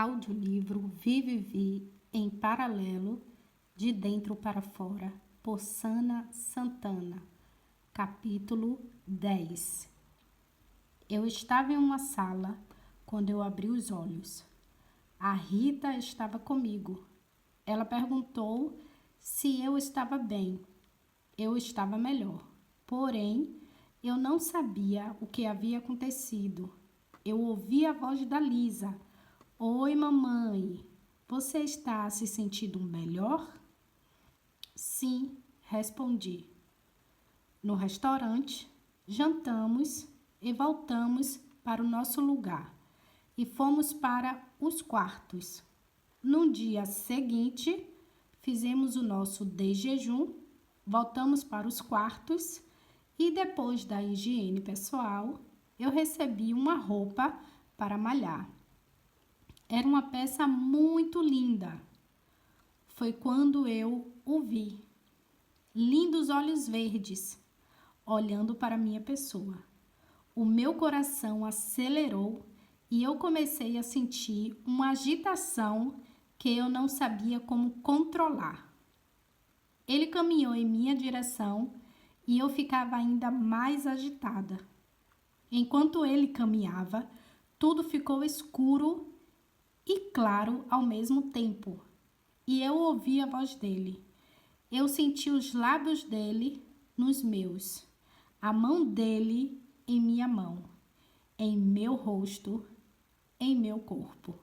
Audiolivro Vive em Paralelo, de Dentro para Fora, por Sana Santana. Capítulo 10. Eu estava em uma sala quando eu abri os olhos. A Rita estava comigo. Ela perguntou se eu estava bem. Eu estava melhor. Porém, eu não sabia o que havia acontecido. Eu ouvi a voz da Lisa. Oi, mamãe. Você está se sentindo melhor? Sim, respondi. No restaurante, jantamos e voltamos para o nosso lugar e fomos para os quartos. No dia seguinte, fizemos o nosso desjejum, voltamos para os quartos e depois da higiene pessoal, eu recebi uma roupa para malhar. Era uma peça muito linda. Foi quando eu o vi. Lindos olhos verdes, olhando para minha pessoa. O meu coração acelerou e eu comecei a sentir uma agitação que eu não sabia como controlar. Ele caminhou em minha direção e eu ficava ainda mais agitada. Enquanto ele caminhava, tudo ficou escuro e claro ao mesmo tempo, e eu ouvi a voz dele. Eu senti os lábios dele nos meus, a mão dele em minha mão, em meu rosto, em meu corpo.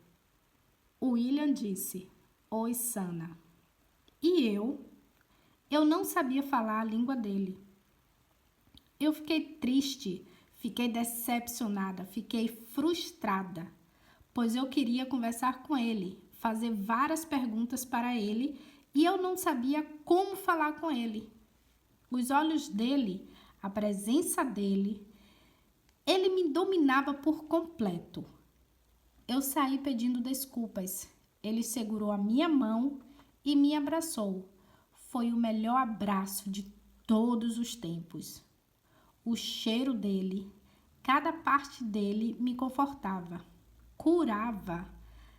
O William disse, oi, Sana. E eu não sabia falar a língua dele. Eu fiquei triste, fiquei decepcionada, fiquei frustrada, pois eu queria conversar com ele, fazer várias perguntas para ele e eu não sabia como falar com ele. Os olhos dele, a presença dele, ele me dominava por completo. Eu saí pedindo desculpas. Ele segurou a minha mão e me abraçou. Foi o melhor abraço de todos os tempos. O cheiro dele, cada parte dele me confortava, curava,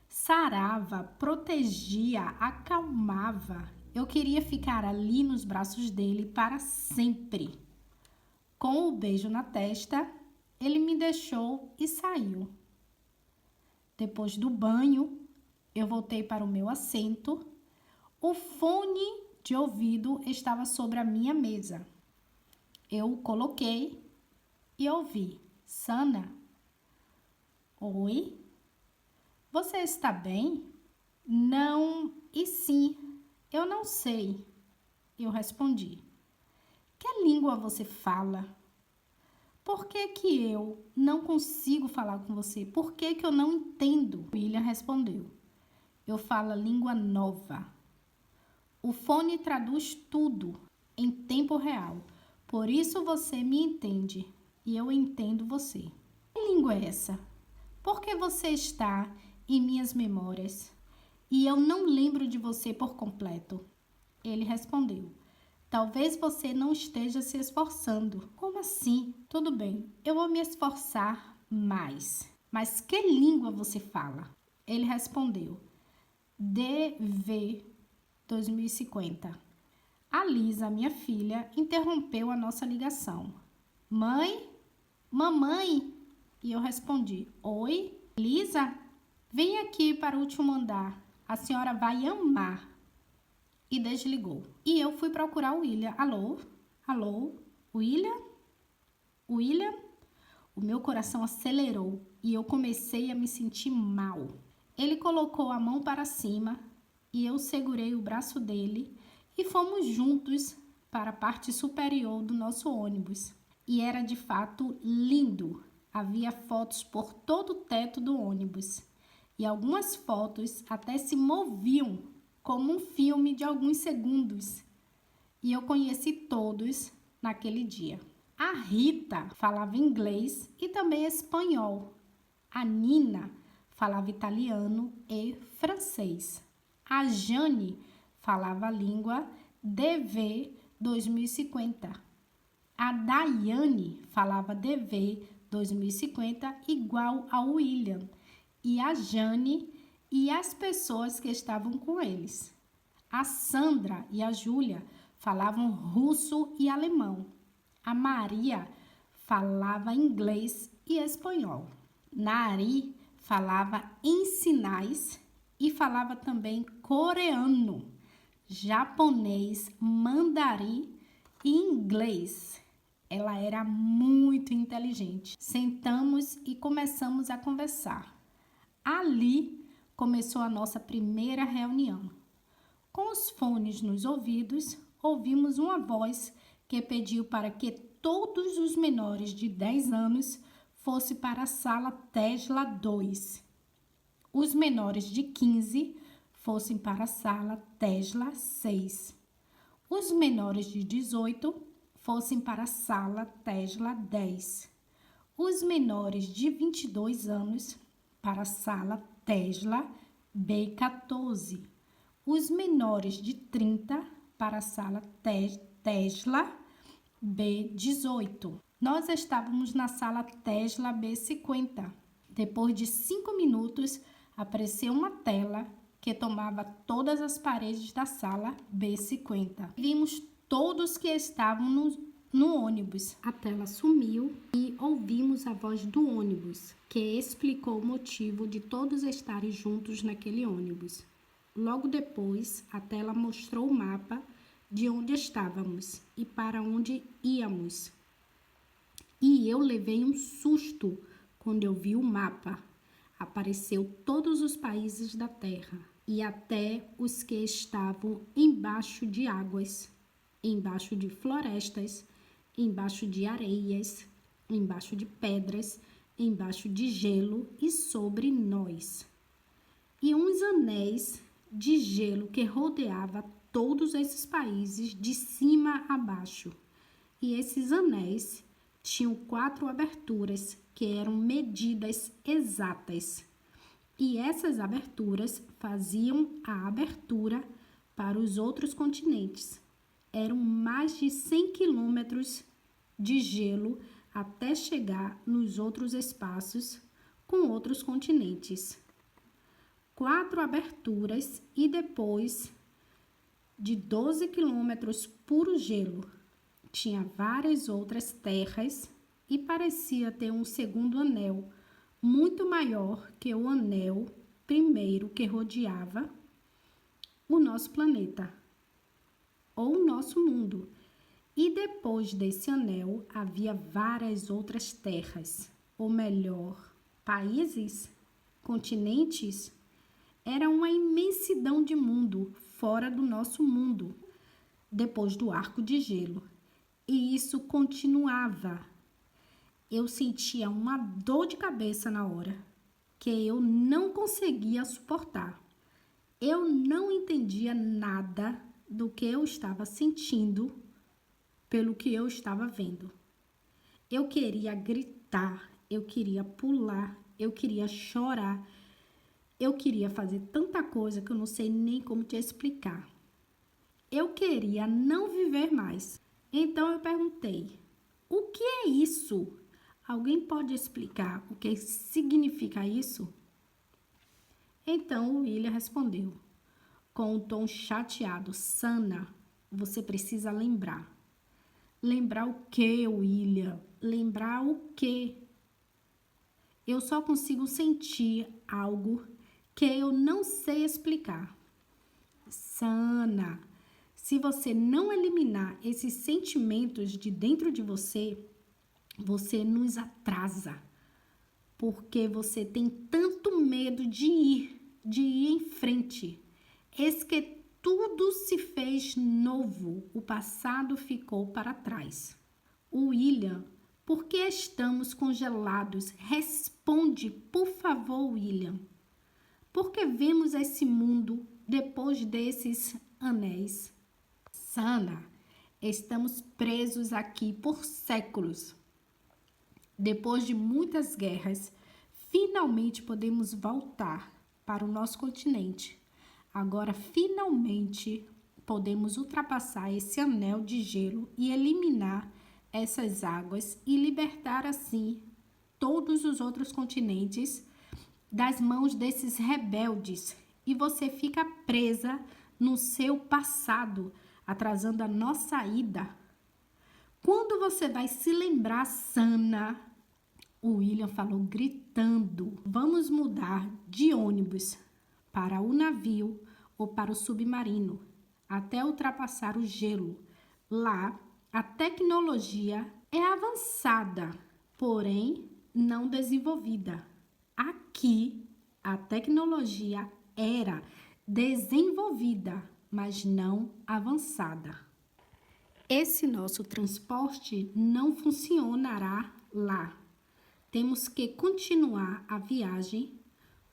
sarava, protegia, acalmava. Eu queria ficar ali nos braços dele para sempre. Com o beijo na testa, ele me deixou e saiu. Depois do banho, eu voltei para o meu assento. O fone de ouvido estava sobre a minha mesa. Eu o coloquei e ouvi. Sana? Oi? Você está bem? Não e sim. Eu não sei. Eu respondi. Que língua você fala? Por que que eu não consigo falar com você? Por que que eu não entendo? William respondeu. Eu falo a língua nova. O fone traduz tudo em tempo real. Por isso você me entende e eu entendo você. Que língua é essa? Por que você está em minhas memórias e eu não lembro de você por completo? Ele respondeu. Talvez você não esteja se esforçando. Como assim? Tudo bem, eu vou me esforçar mais. Mas que língua você fala? Ele respondeu. DV 2050. A Lisa, minha filha, interrompeu a nossa ligação. Mãe? Mamãe? E eu respondi. Oi? Lisa? Vem aqui para o último andar. A senhora vai amar. E desligou. E eu fui procurar o William. Alô? Alô? William? William? O meu coração acelerou e eu comecei a me sentir mal. Ele colocou a mão para cima e eu segurei o braço dele e fomos juntos para a parte superior do nosso ônibus. E era de fato lindo. Havia fotos por todo o teto do ônibus. E algumas fotos até se moviam como um filme de alguns segundos. E eu conheci todos naquele dia. A Rita falava inglês e também espanhol. A Nina falava italiano e francês. A Jane falava a língua DV 2050. A Daiane falava DV 2050 igual ao William. E a Jane e as pessoas que estavam com eles. A Sandra e a Júlia falavam russo e alemão. A Maria falava inglês e espanhol. Nari falava em sinais e falava também coreano, japonês, mandarim e inglês. Ela era muito inteligente. Sentamos e começamos a conversar. Ali começou a nossa primeira reunião. Com os fones nos ouvidos, ouvimos uma voz que pediu para que todos os menores de 10 anos fossem para a sala Tesla 2. Os menores de 15 fossem para a sala Tesla 6. Os menores de 18 fossem para a sala Tesla 10. Os menores de 22 anos para a sala Tesla B14. Os menores de 30 para a sala Tesla B18. Nós estávamos na sala Tesla B50. Depois de 5 minutos, apareceu uma tela que tomava todas as paredes da sala B50. Vimos todos que estavam no ônibus. A tela sumiu e ouvimos a voz do ônibus, que explicou o motivo de todos estarem juntos naquele ônibus. Logo depois, a tela mostrou o mapa de onde estávamos e para onde íamos. E eu levei um susto quando eu vi o mapa. Apareceu todos os países da Terra e até os que estavam embaixo de águas, embaixo de florestas, embaixo de areias, embaixo de pedras, embaixo de gelo e sobre nós. E uns anéis de gelo que rodeava todos esses países de cima a baixo. E esses anéis tinham 4 aberturas que eram medidas exatas. E essas aberturas faziam a abertura para os outros continentes. Eram mais de 100 quilômetros de gelo até chegar nos outros espaços com outros continentes. 4 aberturas e depois de 12 quilômetros puro gelo. Tinha várias outras terras e parecia ter um segundo anel, muito maior que o anel primeiro que rodeava o nosso planeta, ou o nosso mundo. E depois desse anel havia várias outras terras, ou melhor, países, continentes. Era uma imensidão de mundo fora do nosso mundo, depois do arco de gelo. E isso continuava. Eu sentia uma dor de cabeça na hora, que eu não conseguia suportar. Eu não entendia nada do que eu estava sentindo pelo que eu estava vendo. Eu queria gritar, eu queria pular, eu queria chorar. Eu queria fazer tanta coisa que eu não sei nem como te explicar. Eu queria não viver mais. Então eu perguntei, o que é isso? Alguém pode explicar o que significa isso? Então o William respondeu, com um tom chateado, Sana, você precisa lembrar. Lembrar o quê, William? Lembrar o quê? Eu só consigo sentir algo que eu não sei explicar. Sana, se você não eliminar esses sentimentos de dentro de você, você nos atrasa, porque você tem tanto medo de ir em frente. Eis que tudo se fez novo, o passado ficou para trás. William, por que estamos congelados? Responde, por favor, William. Por que vemos esse mundo depois desses anéis? Sana, estamos presos aqui por séculos. Depois de muitas guerras, finalmente podemos voltar para o nosso continente. Agora, finalmente, podemos ultrapassar esse anel de gelo e eliminar essas águas e libertar, assim, todos os outros continentes das mãos desses rebeldes e você fica presa no seu passado, atrasando a nossa ida. Quando você vai se lembrar sana? O William falou gritando. Vamos mudar de ônibus para o navio ou para o submarino, até ultrapassar o gelo. Lá, a tecnologia é avançada, porém não desenvolvida. Aqui, a tecnologia era desenvolvida, mas não avançada. Esse nosso transporte não funcionará lá. Temos que continuar a viagem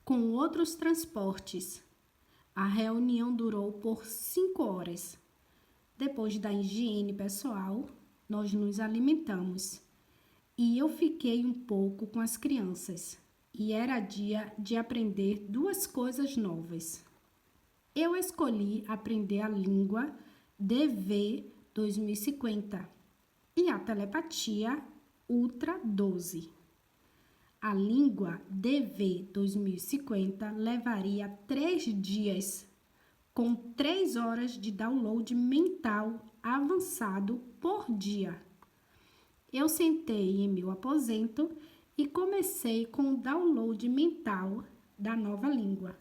com outros transportes. A reunião durou por 5 horas. Depois da higiene pessoal, nós nos alimentamos. E eu fiquei um pouco com as crianças. E era dia de aprender 2 coisas novas. Eu escolhi aprender a língua DV 2050 e a telepatia Ultra 12. A língua DV 2050 levaria 3 dias, com 3 horas de download mental avançado por dia. Eu sentei em meu aposento e comecei com o download mental da nova língua.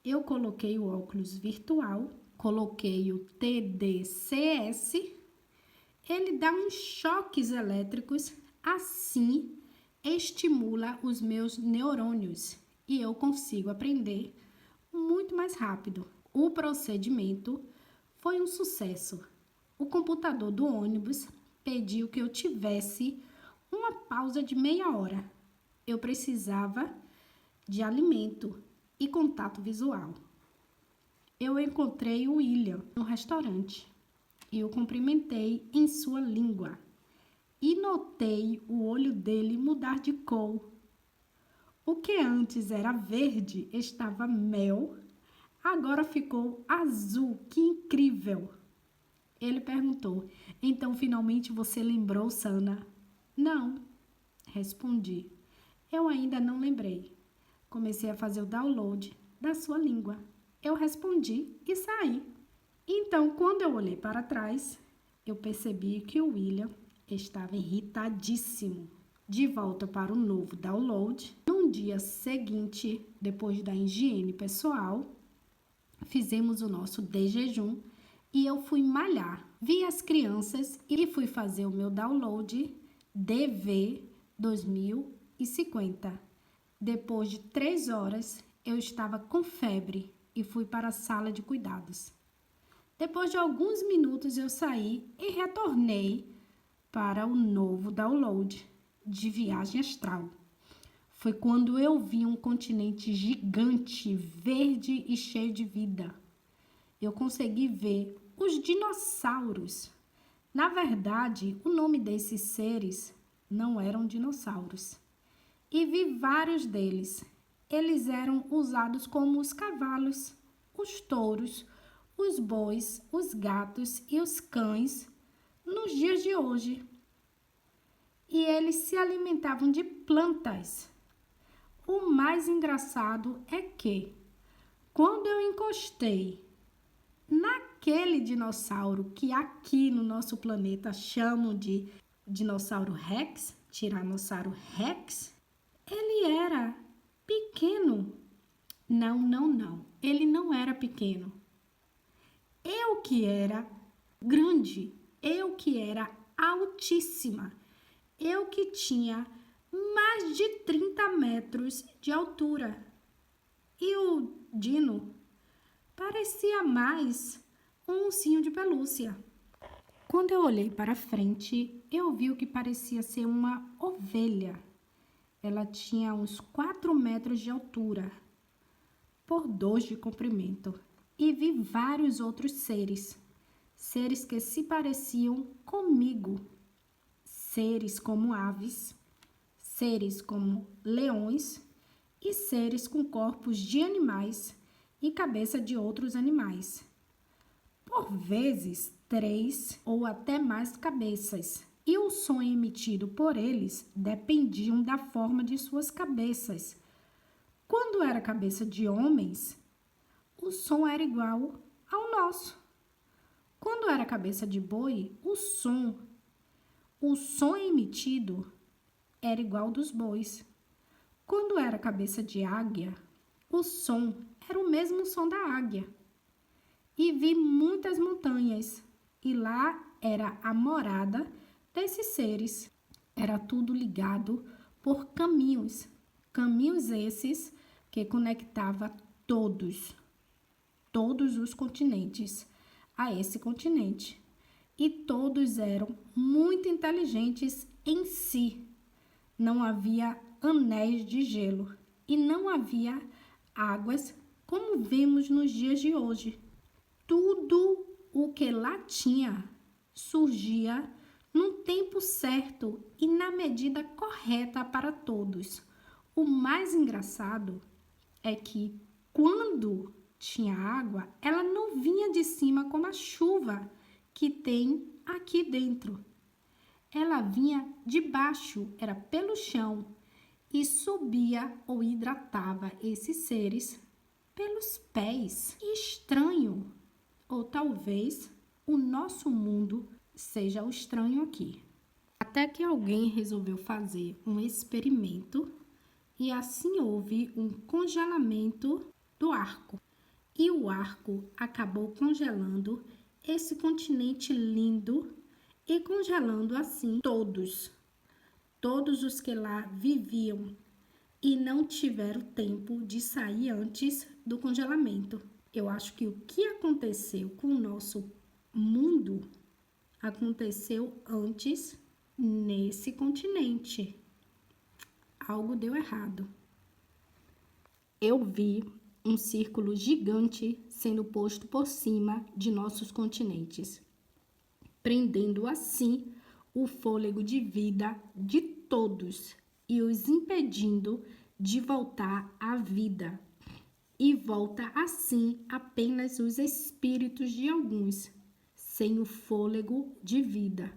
Eu coloquei o óculos virtual, coloquei o TDCS, ele dá uns choques elétricos, assim estimula os meus neurônios e eu consigo aprender muito mais rápido. O procedimento foi um sucesso. O computador do ônibus pediu que eu tivesse uma pausa de meia hora. Eu precisava de alimento e contato visual. Eu encontrei o William no restaurante e o cumprimentei em sua língua. E notei o olho dele mudar de cor. O que antes era verde estava mel, agora ficou azul. Que incrível! Ele perguntou, então finalmente você lembrou, Sana? Não, respondi. Eu ainda não lembrei. Comecei a fazer o download da sua língua. Eu respondi e saí. Então, quando eu olhei para trás, eu percebi que o William estava irritadíssimo. De volta para o novo download. No dia seguinte, depois da higiene pessoal, fizemos o nosso de jejum e eu fui malhar. Vi as crianças e fui fazer o meu download DV 2050. Depois de 3 horas, eu estava com febre e fui para a sala de cuidados. Depois de alguns minutos, eu saí e retornei para o novo download de viagem astral. Foi quando eu vi um continente gigante, verde e cheio de vida. Eu consegui ver os dinossauros. Na verdade, o nome desses seres não eram dinossauros. E vi vários deles. Eles eram usados como os cavalos, os touros, os bois, os gatos e os cães nos dias de hoje. E eles se alimentavam de plantas. O mais engraçado é que, quando eu encostei naquele dinossauro que aqui no nosso planeta chamam de dinossauro Rex, Tiranossauro Rex, ele era pequeno. Não. Ele não era pequeno. Eu que era grande, eu que era altíssima, eu que tinha mais de 30 metros de altura. E o Dino parecia mais um ursinho de pelúcia. Quando eu olhei para frente, eu vi o que parecia ser uma ovelha. Ela tinha uns 4 metros de altura, por 2 de comprimento. E vi vários outros seres que se pareciam comigo. Seres como aves, seres como leões e seres com corpos de animais e cabeça de outros animais. Por vezes, 3 ou até mais cabeças. E o som emitido por eles dependiam da forma de suas cabeças. Quando era cabeça de homens, o som era igual ao nosso. Quando era cabeça de boi, o som emitido era igual ao dos bois. Quando era cabeça de águia, o som era o mesmo som da águia. E vi muitas montanhas, e lá era a morada desses seres. Era tudo ligado por caminhos, caminhos esses que conectava todos os continentes a esse continente. E todos eram muito inteligentes em si. Não havia anéis de gelo e não havia águas como vemos nos dias de hoje. Tudo o que lá tinha surgia num tempo certo e na medida correta para todos. O mais engraçado é que quando tinha água, ela não vinha de cima como a chuva que tem aqui dentro. Ela vinha de baixo, era pelo chão, e subia ou hidratava esses seres pelos pés. Estranho, ou talvez o nosso mundo seja o estranho aqui. Até que alguém resolveu fazer um experimento e assim houve um congelamento do arco. E o arco acabou congelando esse continente lindo e congelando assim todos os que lá viviam e não tiveram tempo de sair antes do congelamento. Eu acho que o que aconteceu com o nosso mundo aconteceu antes nesse continente. Algo deu errado. Eu vi um círculo gigante sendo posto por cima de nossos continentes, prendendo assim o fôlego de vida de todos e os impedindo de voltar à vida. E volta assim apenas os espíritos de alguns, sem o fôlego de vida.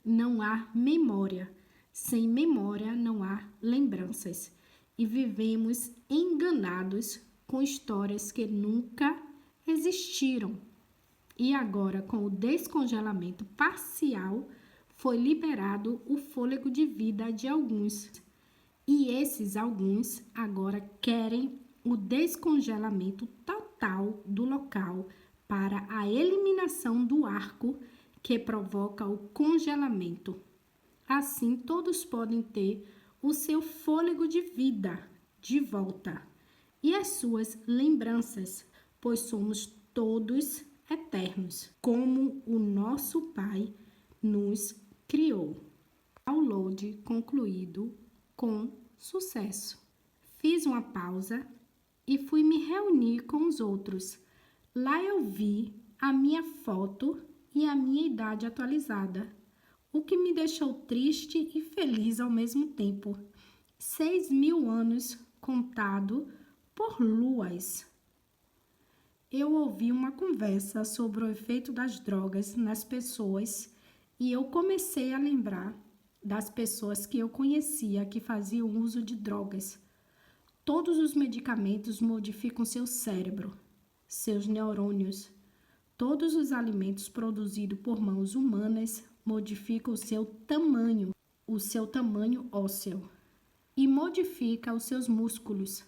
Não há memória. Sem memória não há lembranças. E vivemos enganados com histórias que nunca existiram. E agora, com o descongelamento parcial, foi liberado o fôlego de vida de alguns. E esses alguns agora querem o descongelamento total do local para a eliminação do arco que provoca o congelamento. Assim, todos podem ter o seu fôlego de vida de volta e as suas lembranças, pois somos todos eternos, como o nosso Pai nos criou. Download concluído com sucesso. Fiz uma pausa e fui me reunir com os outros. Lá eu vi a minha foto e a minha idade atualizada, o que me deixou triste e feliz ao mesmo tempo. 6.000 anos contado por luas. Eu ouvi uma conversa sobre o efeito das drogas nas pessoas e eu comecei a lembrar das pessoas que eu conhecia que faziam uso de drogas. Todos os medicamentos modificam seu cérebro, seus neurônios. Todos os alimentos produzidos por mãos humanas modificam o seu tamanho ósseo, e modifica os seus músculos.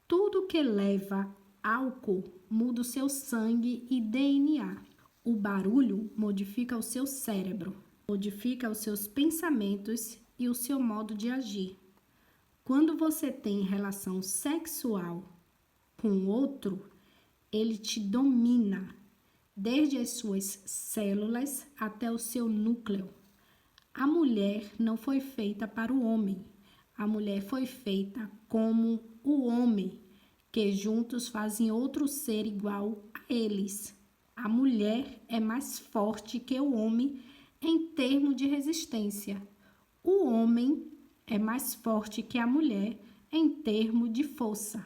Tudo que leva álcool muda o seu sangue e DNA. O barulho modifica o seu cérebro, modifica os seus pensamentos e o seu modo de agir. Quando você tem relação sexual com outro, ele te domina, desde as suas células até o seu núcleo. A mulher não foi feita para o homem. A mulher foi feita como o homem, que juntos fazem outro ser igual a eles. A mulher é mais forte que o homem em termos de resistência. O homem é mais forte que a mulher em termos de força.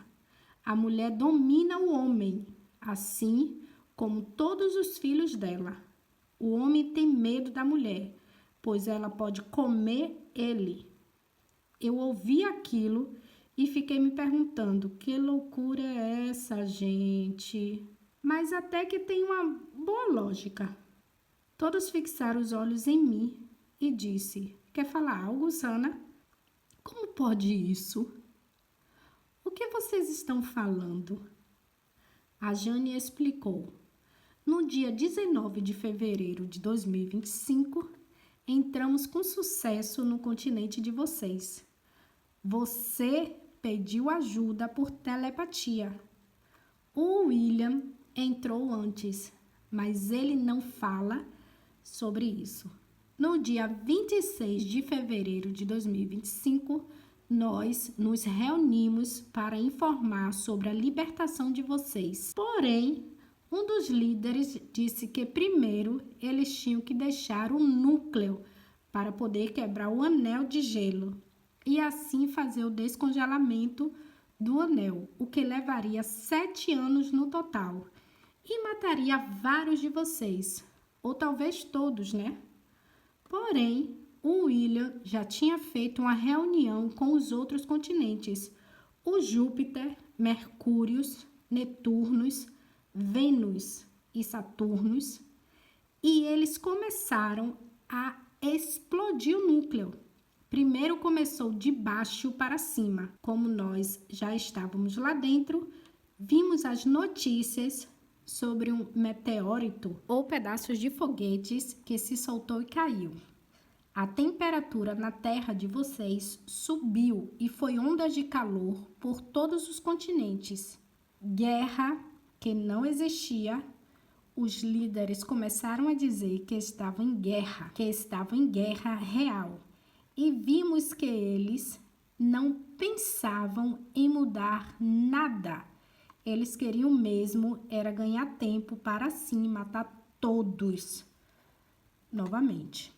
A mulher domina o homem, assim como todos os filhos dela. O homem tem medo da mulher, pois ela pode comer ele. Eu ouvi aquilo e fiquei me perguntando, que loucura é essa, gente? Mas até que tem uma boa lógica. Todos fixaram os olhos em mim e disse, quer falar algo, Sana? Como pode isso? O que vocês estão falando? A Jane explicou. No dia 19 de fevereiro de 2025, entramos com sucesso no continente de vocês. Você pediu ajuda por telepatia. O William entrou antes, mas ele não fala sobre isso. No dia 26 de fevereiro de 2025, nós nos reunimos para informar sobre a libertação de vocês. Porém, um dos líderes disse que primeiro eles tinham que deixar o núcleo para poder quebrar o anel de gelo e assim fazer o descongelamento do anel, o que levaria 7 anos no total e mataria vários de vocês, ou talvez todos, né? Porém, o William já tinha feito uma reunião com os outros continentes, o Júpiter, Mercúrios, Netunos, Vênus e Saturnos, e eles começaram a explodir o núcleo. Primeiro começou de baixo para cima. Como nós já estávamos lá dentro, vimos as notícias sobre um meteorito ou pedaços de foguetes que se soltou e caiu. A temperatura na Terra de vocês subiu e foi ondas de calor por todos os continentes. Guerra que não existia, os líderes começaram a dizer que estavam em guerra real. E vimos que eles não pensavam em mudar nada. Eles queriam mesmo era ganhar tempo para assim matar todos novamente.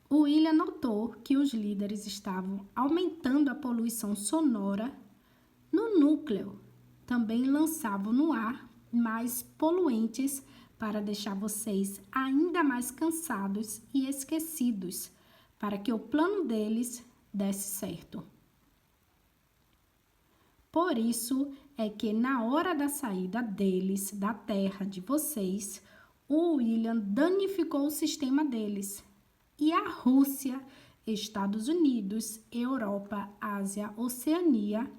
O William notou que os líderes estavam aumentando a poluição sonora no núcleo. Também lançavam no ar mais poluentes para deixar vocês ainda mais cansados e esquecidos, para que o plano deles desse certo. Por isso é que na hora da saída deles da terra de vocês, o William danificou o sistema deles. E a Rússia, Estados Unidos, Europa, Ásia, Oceania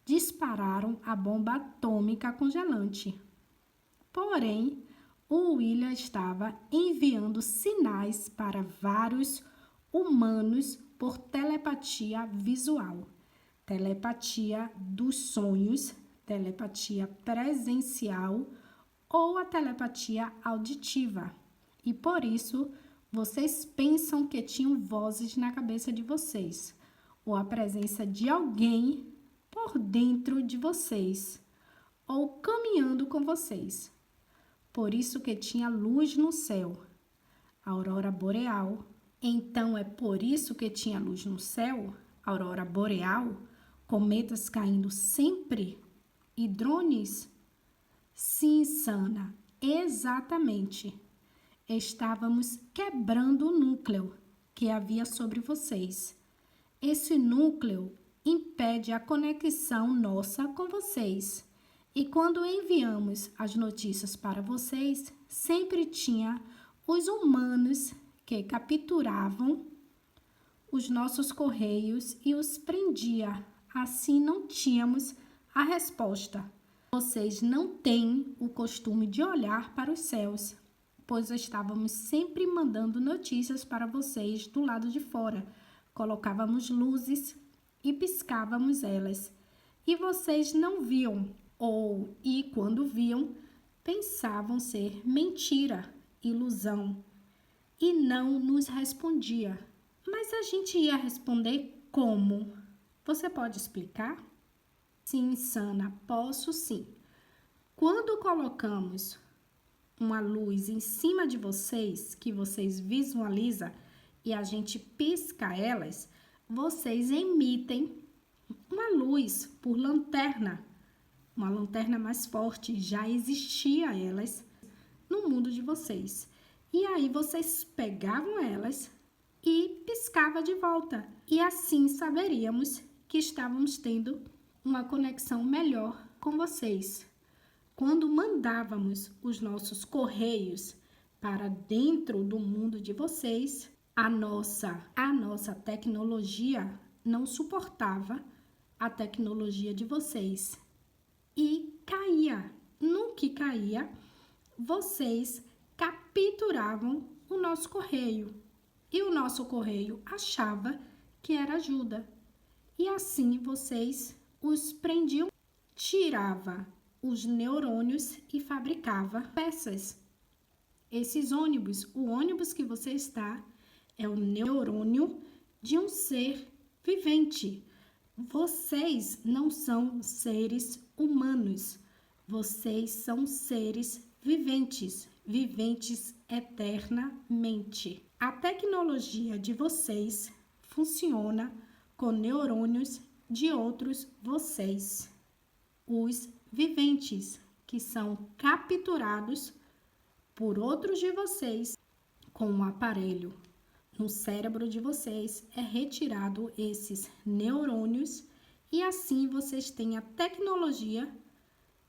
dispararam a bomba atômica congelante. Porém, o William estava enviando sinais para vários humanos por telepatia visual, telepatia dos sonhos, telepatia presencial ou a telepatia auditiva. E por isso, vocês pensam que tinham vozes na cabeça de vocês, ou a presença de alguém por dentro de vocês, ou caminhando com vocês. Por isso que tinha luz no céu, aurora boreal. Então é por isso que tinha luz no céu, aurora boreal, cometas caindo sempre e drones? Sim, Sana, exatamente. Estávamos quebrando o núcleo que havia sobre vocês. Esse núcleo impede a conexão nossa com vocês. E quando enviamos as notícias para vocês, sempre tinha os humanos que capturavam os nossos correios e os prendia. Assim não tínhamos a resposta. Vocês não têm o costume de olhar para os céus, pois estávamos sempre mandando notícias para vocês do lado de fora. Colocávamos luzes e piscávamos elas. E vocês não viam, e quando viam, pensavam ser mentira, ilusão, e não nos respondia. Mas a gente ia responder como? Você pode explicar? Sim, Sana, posso sim. Quando colocamos uma luz em cima de vocês, que vocês visualizam, e a gente pisca elas, vocês emitem uma luz por lanterna. Uma lanterna mais forte, já existia elas no mundo de vocês. E aí vocês pegavam elas e piscava de volta. E assim saberíamos que estávamos tendo uma conexão melhor com vocês. Quando mandávamos os nossos correios para dentro do mundo de vocês, a nossa tecnologia não suportava a tecnologia de vocês e caía. No que caía, vocês capturavam o nosso correio e o nosso correio achava que era ajuda. E assim vocês os prendiam, tirava os neurônios e fabricava peças. Esses ônibus, o ônibus que você está, é o neurônio de um ser vivente. Vocês não são seres humanos, vocês são seres viventes, viventes eternamente. A tecnologia de vocês funciona com neurônios de outros vocês, os viventes, que são capturados por outros de vocês com um aparelho. No cérebro de vocês é retirado esses neurônios e assim vocês têm a tecnologia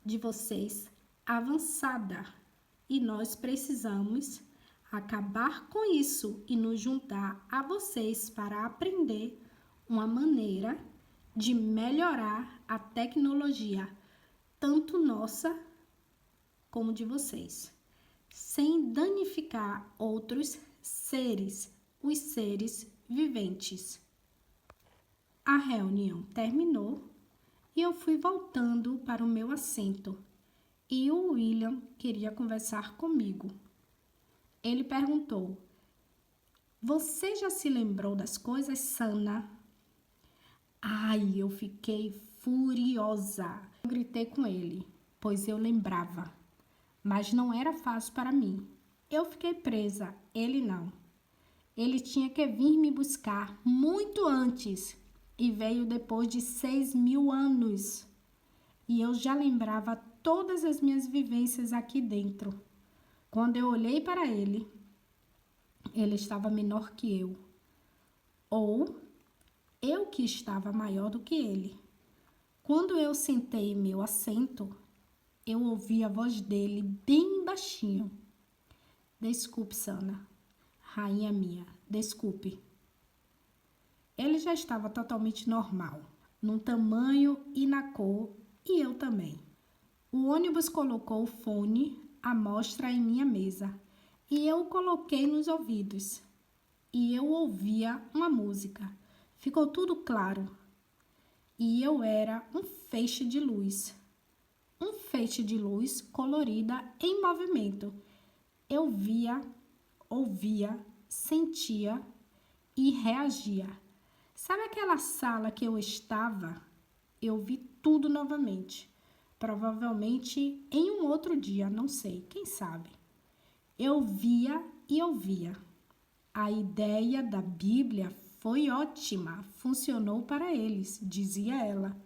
de vocês avançada. E nós precisamos acabar com isso e nos juntar a vocês para aprender uma maneira de melhorar a tecnologia, tanto nossa como de vocês, sem danificar outros seres, os seres viventes. A reunião terminou e eu fui voltando para o meu assento e o William queria conversar comigo. Ele perguntou: "Você já se lembrou das coisas, Sana?" Ai, eu fiquei furiosa. Eu gritei com ele, pois eu lembrava, mas não era fácil para mim. Eu fiquei presa, ele não. Ele tinha que vir me buscar muito antes e veio depois de 6.000 anos. E eu já lembrava todas as minhas vivências aqui dentro. Quando eu olhei para ele, ele estava menor que eu. Ou eu que estava maior do que ele. Quando eu sentei em meu assento, eu ouvi a voz dele bem baixinho. "Desculpe, Sana. Rainha minha, desculpe." Ele já estava totalmente normal, no tamanho e na cor, e eu também. O ônibus colocou o fone à mostra em minha mesa, e eu o coloquei nos ouvidos. E eu ouvia uma música. Ficou tudo claro. E eu era um feixe de luz. Um feixe de luz colorida em movimento. Eu via, ouvia, sentia e reagia. Sabe aquela sala que eu estava? Eu vi tudo novamente. Provavelmente em um outro dia, não sei, quem sabe. Eu via e ouvia. A ideia da Bíblia foi ótima, funcionou para eles, dizia ela.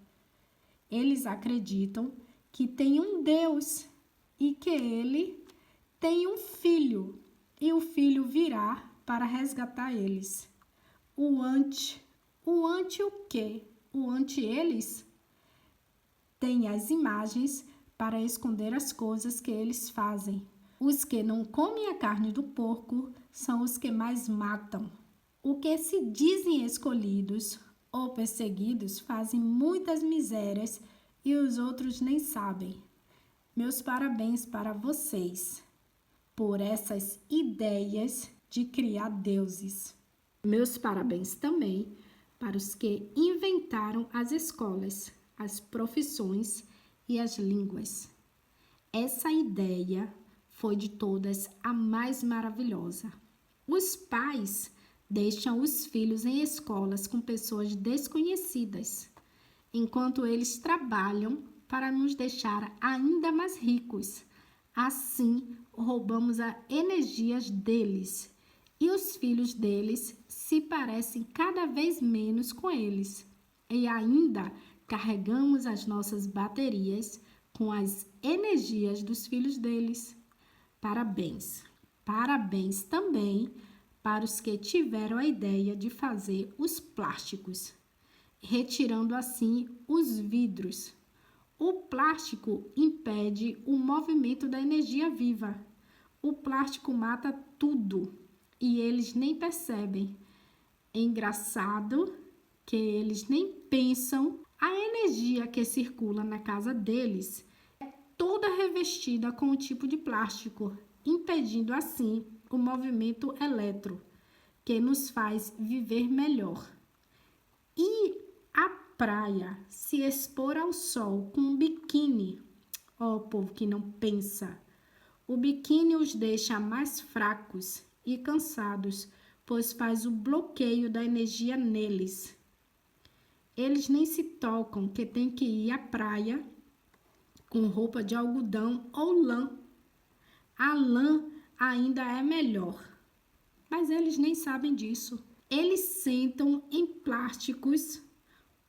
Eles acreditam que tem um Deus e que ele tem um filho, e o filho virá para resgatar eles. O ante o quê? O ante eles tem as imagens para esconder as coisas que eles fazem. Os que não comem a carne do porco são os que mais matam. O que se dizem escolhidos ou perseguidos fazem muitas misérias e os outros nem sabem. Meus parabéns para vocês por essas ideias de criar deuses. Meus parabéns também para os que inventaram as escolas, as profissões e as línguas. Essa ideia foi de todas a mais maravilhosa. Os pais deixam os filhos em escolas com pessoas desconhecidas, enquanto eles trabalham para nos deixar ainda mais ricos. Assim, roubamos as energias deles e os filhos deles se parecem cada vez menos com eles. E ainda carregamos as nossas baterias com as energias dos filhos deles. Parabéns! Parabéns também para os que tiveram a ideia de fazer os plásticos. retirando assim os vidros. O plástico impede o movimento da energia viva. O plástico mata tudo e eles nem percebem. É engraçado que eles nem pensam. A energia que circula na casa deles é toda revestida com um tipo de plástico, impedindo assim o movimento elétrico, que nos faz viver melhor. E a praia, se expor ao sol com um biquíni, ó, povo que não pensa. O biquíni os deixa mais fracos e cansados, pois faz o bloqueio da energia neles. Eles nem se tocam que tem que ir à praia com roupa de algodão ou lã. A lã ainda é melhor, mas eles nem sabem disso. Eles sentam em plásticos,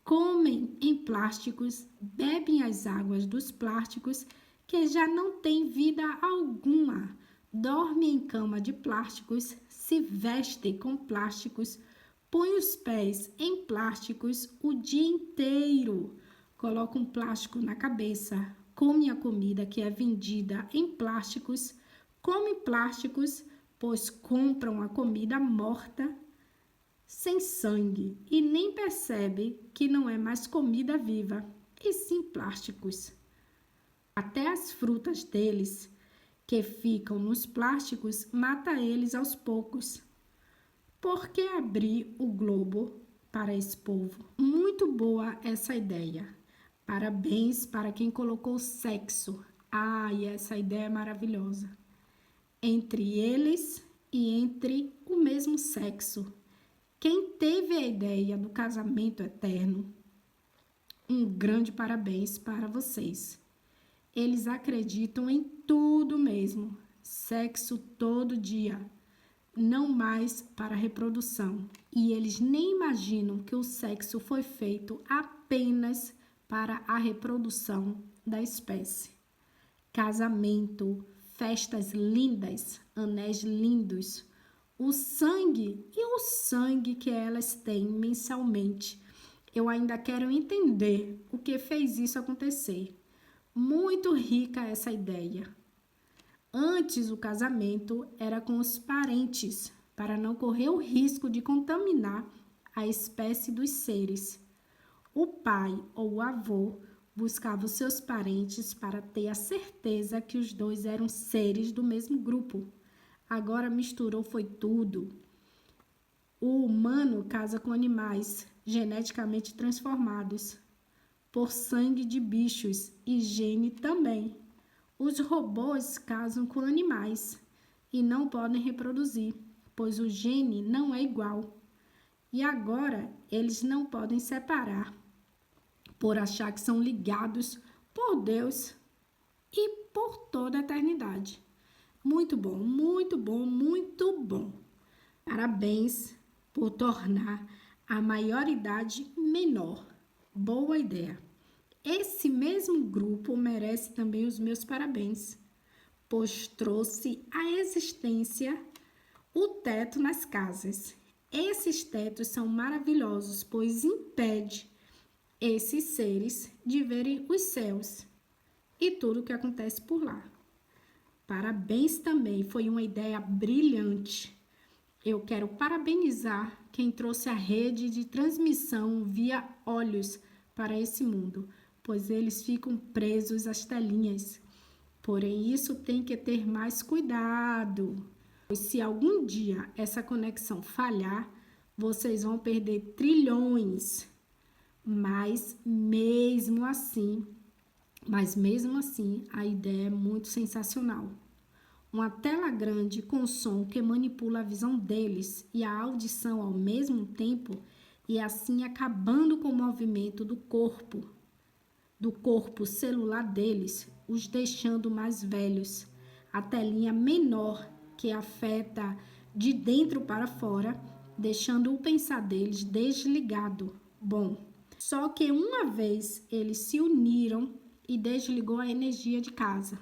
comem em plásticos, bebem as águas dos plásticos que já não têm vida alguma, dormem em cama de plásticos, se vestem com plásticos, põem os pés em plásticos o dia inteiro, colocam plástico na cabeça, comem a comida que é vendida em plásticos, comem plásticos, pois compram a comida morta, sem sangue, e nem percebe que não é mais comida viva, e sim plásticos. Até as frutas deles, que ficam nos plásticos, mata eles aos poucos. Por que abrir o globo para esse povo? Muito boa essa ideia. Parabéns para quem colocou sexo. Ai, essa ideia é maravilhosa. Entre eles e entre o mesmo sexo. Quem teve a ideia do casamento eterno, um grande parabéns para vocês. Eles acreditam em tudo mesmo, sexo todo dia, não mais para reprodução. E eles nem imaginam que o sexo foi feito apenas para a reprodução da espécie. Casamento, festas lindas, anéis lindos, o sangue que elas têm mensalmente. Eu ainda quero entender o que fez isso acontecer. Muito rica essa ideia. Antes, o casamento era com os parentes, para não correr o risco de contaminar a espécie dos seres. O pai ou o avô buscava os seus parentes para ter a certeza que os dois eram seres do mesmo grupo. Agora misturou foi tudo. O humano casa com animais geneticamente transformados por sangue de bichos e gene também. Os robôs casam com animais e não podem reproduzir, pois o gene não é igual. E agora eles não podem separar, por achar que são ligados por Deus e por toda a eternidade. Muito bom, muito bom, muito bom. Parabéns por tornar a maioridade menor. Boa ideia. Esse mesmo grupo merece também os meus parabéns, pois trouxe à existência o teto nas casas. Esses tetos são maravilhosos, pois impede esses seres de verem os céus e tudo o que acontece por lá. Parabéns também, foi uma ideia brilhante. Eu quero parabenizar quem trouxe a rede de transmissão via olhos para esse mundo, pois eles ficam presos às telinhas. Porém, isso tem que ter mais cuidado, pois se algum dia essa conexão falhar, vocês vão perder trilhões. Mas mesmo assim, a ideia é muito sensacional. Uma tela grande com som que manipula a visão deles e a audição ao mesmo tempo e assim acabando com o movimento do corpo celular deles, os deixando mais velhos. A telinha menor que afeta de dentro para fora, deixando o pensar deles desligado. Bom, só que uma vez eles se uniram e desligou a energia de casa,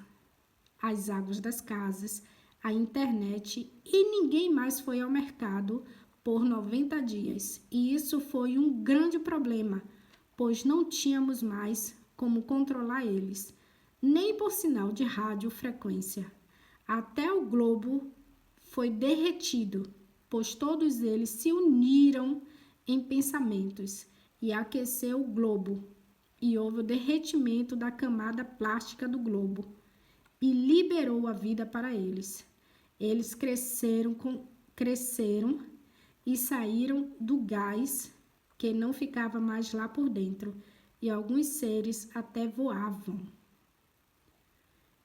as águas das casas, a internet e ninguém mais foi ao mercado por 90 dias. E isso foi um grande problema, pois não tínhamos mais como controlar eles, nem por sinal de radiofrequência. Até o globo foi derretido, pois todos eles se uniram em pensamentos e aqueceu o globo, e houve o derretimento da camada plástica do globo e liberou a vida para eles. Eles cresceram e saíram do gás que não ficava mais lá por dentro, e alguns seres até voavam.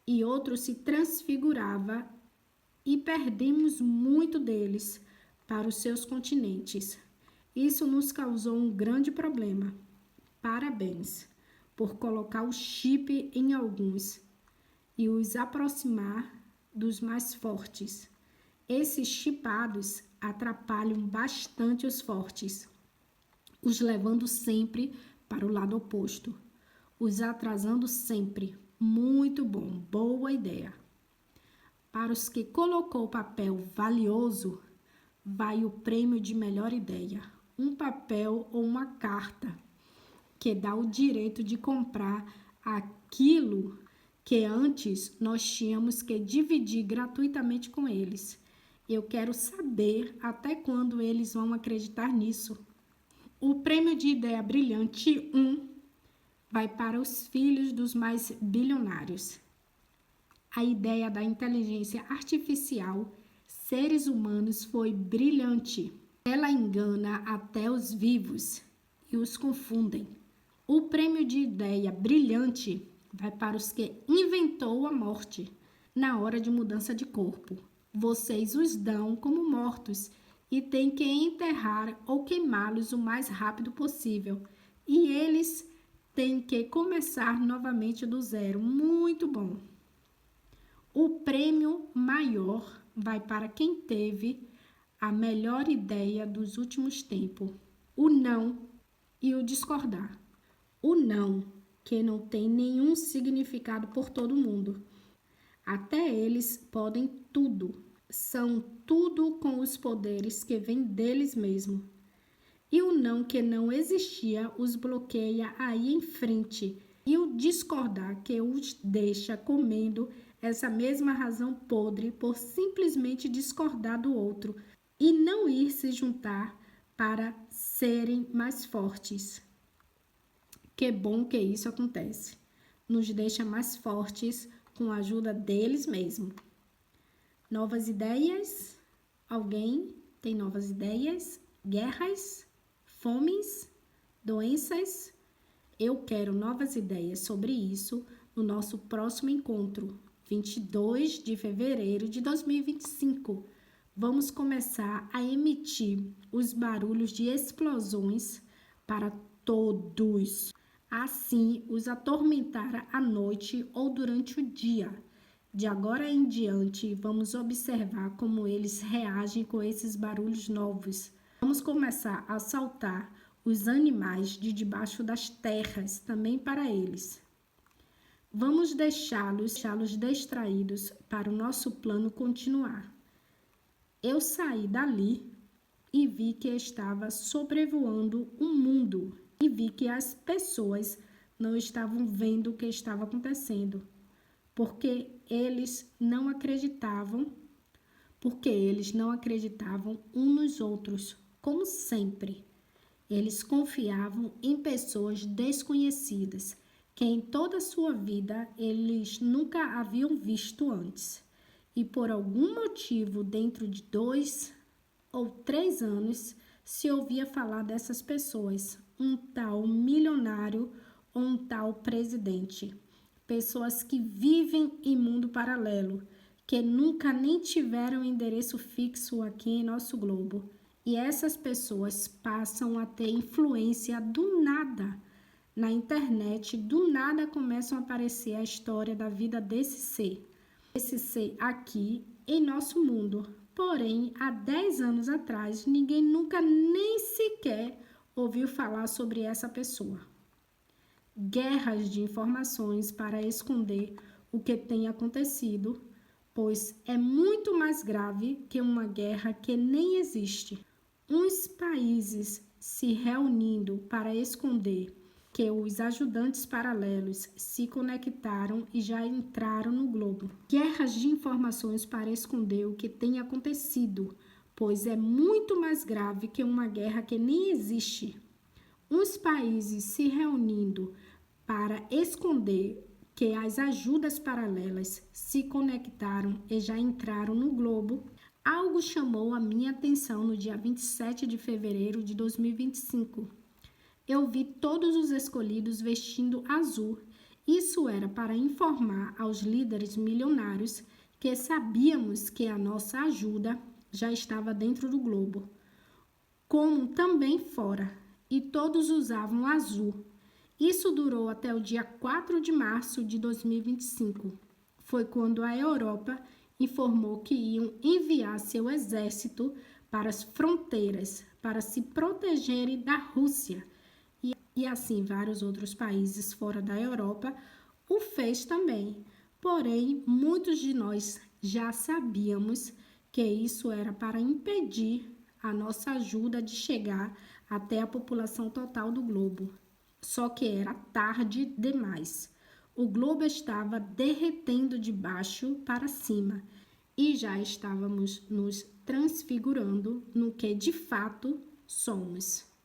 E outros se transfiguravam, e perdemos muito deles para os seus continentes. Isso nos causou um grande problema. Parabéns por colocar o chip em alguns e os aproximar dos mais fortes. Esses chipados atrapalham bastante os fortes, os levando sempre para o lado oposto, os atrasando sempre. Muito bom, boa ideia. Para os que colocou o papel valioso, vai o prêmio de melhor ideia. Um papel ou uma carta que dá o direito de comprar aquilo que antes nós tínhamos que dividir gratuitamente com eles. Eu quero saber até quando eles vão acreditar nisso. O prêmio de ideia brilhante 1 vai para os filhos dos mais bilionários. A ideia da inteligência artificial, seres humanos, foi brilhante. Ela engana até os vivos e os confundem. O prêmio de ideia brilhante vai para os que inventou a morte na hora de mudança de corpo. Vocês os dão como mortos e têm que enterrar ou queimá-los o mais rápido possível. E eles têm que começar novamente do zero. Muito bom. O prêmio maior vai para quem teve a melhor ideia dos últimos tempos. O não e o discordar. O não, que não tem nenhum significado por todo mundo. Até eles podem tudo. São tudo com os poderes que vêm deles mesmos. E o não que não existia os bloqueia aí em frente. E o discordar que os deixa comendo essa mesma razão podre por simplesmente discordar do outro e não ir se juntar para serem mais fortes. Que bom que isso acontece. Nos deixa mais fortes com a ajuda deles mesmos. Novas ideias? Alguém tem novas ideias? Guerras? Fomes? Doenças? Eu quero novas ideias sobre isso no nosso próximo encontro, 22 de fevereiro de 2025. Vamos começar a emitir os barulhos de explosões para todos. Assim, os atormentar à noite ou durante o dia. De agora em diante, vamos observar como eles reagem com esses barulhos novos. Vamos começar a saltar os animais de debaixo das terras também para eles. Vamos deixá-los distraídos para o nosso plano continuar. Eu saí dali e vi que estava sobrevoando um mundo e vi que as pessoas não estavam vendo o que estava acontecendo, porque eles não acreditavam uns nos outros, como sempre. Eles confiavam em pessoas desconhecidas, que em toda a sua vida eles nunca haviam visto antes. E por algum motivo, dentro de 2 ou 3 anos, se ouvia falar dessas pessoas, um tal milionário ou um tal presidente. Pessoas que vivem em mundo paralelo, que nunca nem tiveram endereço fixo aqui em nosso globo. E essas pessoas passam a ter influência do nada. Na internet, do nada começam a aparecer a história da vida desse ser. Esse ser aqui em nosso mundo. Porém, há 10 anos atrás, ninguém nunca nem sequer ouviu falar sobre essa pessoa. Guerras de informações para esconder o que tem acontecido, pois é muito mais grave que uma guerra que nem existe. uns países se reunindo para esconder que os ajudantes paralelos se conectaram e já entraram no globo. Guerras de informações para esconder o que tem acontecido, pois é muito mais grave que uma guerra que nem existe. Uns países se reunindo para esconder que as ajudas paralelas se conectaram e já entraram no globo. Algo chamou a minha atenção no dia 27 de fevereiro de 2025. Eu vi todos os escolhidos vestindo azul. Isso era para informar aos líderes milionários que sabíamos que a nossa ajuda já estava dentro do globo, como também fora, e todos usavam azul. Isso durou até o dia 4 de março de 2025. Foi quando a Europa informou que iam enviar seu exército para as fronteiras para se protegerem da Rússia. E assim vários outros países fora da Europa o fez também. Porém, muitos de nós já sabíamos que isso era para impedir a nossa ajuda de chegar até a população total do globo. Só que era tarde demais. O globo estava derretendo de baixo para cima e já estávamos nos transfigurando no que de fato somos.